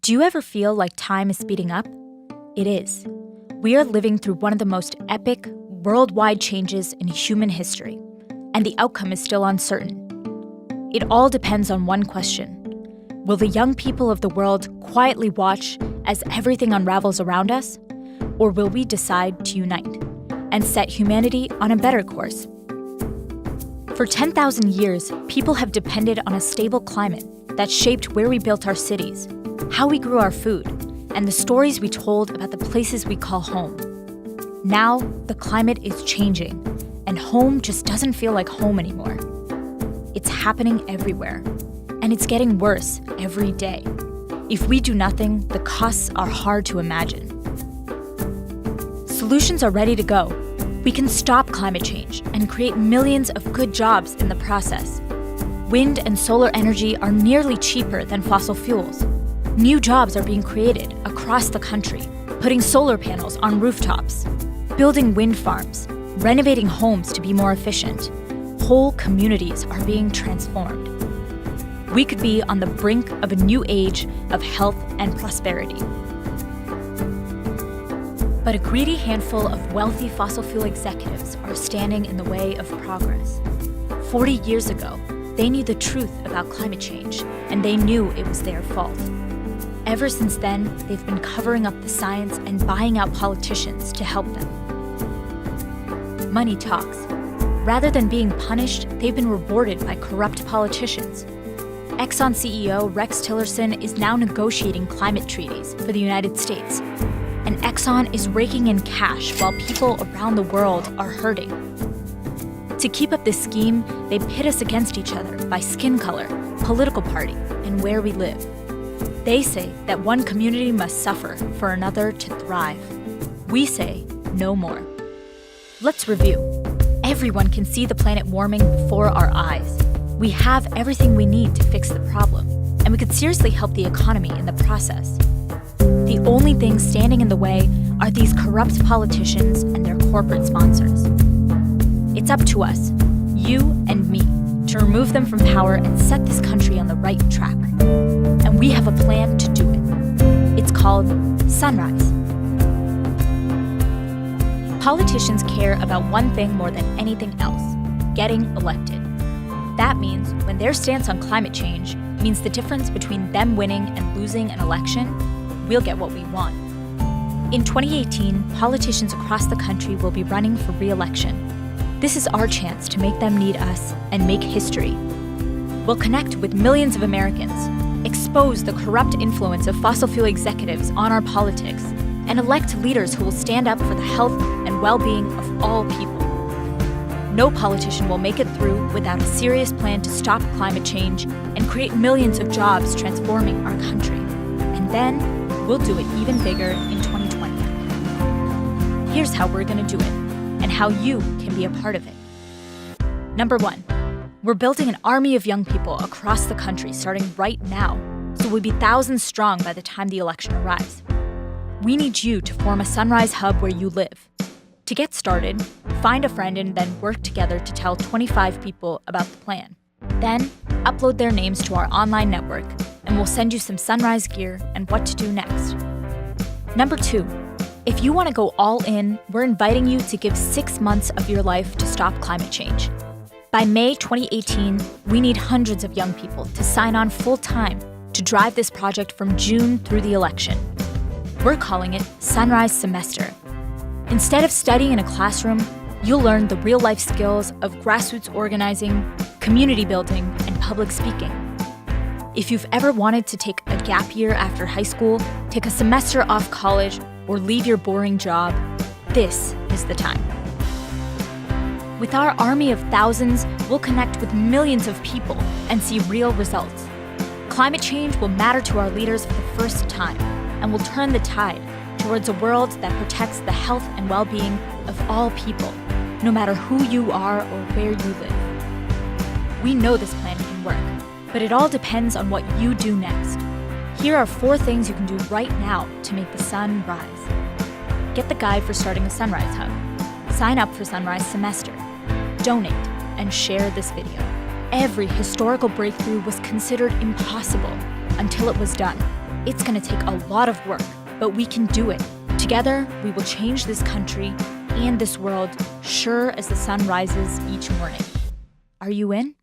Do you ever feel like time is speeding up? It is. We are living through one of the most epic, worldwide changes in human history, and the outcome is still uncertain. It all depends on one question. Will the young people of the world quietly watch as everything unravels around us? Or will we decide to unite and set humanity on a better course? For 10,000 years, people have depended on a stable climate that shaped where we built our cities, how we grew our food, and the stories we told about the places we call home. Now, the climate is changing, and home just doesn't feel like home anymore. It's happening everywhere, and it's getting worse every day. If we do nothing, the costs are hard to imagine. Solutions are ready to go. We can stop climate change and create millions of good jobs in the process. Wind and solar energy are nearly cheaper than fossil fuels. New jobs are being created across the country, putting solar panels on rooftops, building wind farms, renovating homes to be more efficient. Whole communities are being transformed. We could be on the brink of a new age of health and prosperity. But a greedy handful of wealthy fossil fuel executives are standing in the way of progress. 40 years ago, they knew the truth about climate change, and they knew it was their fault. Ever since then, they've been covering up the science and buying out politicians to help them. Money talks. Rather than being punished, they've been rewarded by corrupt politicians. Exxon CEO Rex Tillerson is now negotiating climate treaties for the United States. And Exxon is raking in cash while people around the world are hurting. To keep up this scheme, they pit us against each other by skin color, political party, and where we live. They say that one community must suffer for another to thrive. We say no more. Let's review. Everyone can see the planet warming before our eyes. We have everything we need to fix the problem, and we could seriously help the economy in the process. The only things standing in the way are these corrupt politicians and their corporate sponsors. It's up to us, you and me, to remove them from power and set this country on the right track. And we have a plan to do it. It's called Sunrise. Politicians care about one thing more than anything else: getting elected. That means when their stance on climate change means the difference between them winning and losing an election, we'll get what we want. In 2018, politicians across the country will be running for re-election. This is our chance to make them need us and make history. We'll connect with millions of Americans, expose the corrupt influence of fossil fuel executives on our politics, and elect leaders who will stand up for the health and well-being of all people. No politician will make it through without a serious plan to stop climate change and create millions of jobs transforming our country. And then, we'll do it even bigger in 2020. Here's how we're going to do it, and how you can be a part of it. Number 1, we're building an army of young people across the country starting right now, so we'll be thousands strong by the time the election arrives. We need you to form a Sunrise Hub where you live. To get started, find a friend and then work together to tell 25 people about the plan. Then, upload their names to our online network, and we'll send you some Sunrise gear and what to do next. Number 2, if you want to go all in, we're inviting you to give 6 months of your life to stop climate change. By May 2018, we need hundreds of young people to sign on full-time to drive this project from June through the election. We're calling it Sunrise Semester. Instead of studying in a classroom, you'll learn the real-life skills of grassroots organizing, community building, and public speaking. If you've ever wanted to take a gap year after high school, take a semester off college, or leave your boring job, this is the time. With our army of thousands, we'll connect with millions of people and see real results. Climate change will matter to our leaders for the first time, and will turn the tide towards a world that protects the health and well-being of all people, no matter who you are or where you live. We know this plan can work, but it all depends on what you do next. Here are 4 things you can do right now to make the sun rise. Get the guide for starting a Sunrise Hub. Sign up for Sunrise Semester. Donate and share this video. Every historical breakthrough was considered impossible until it was done. It's going to take a lot of work, but we can do it. Together, we will change this country and this world, sure as the sun rises each morning. Are you in?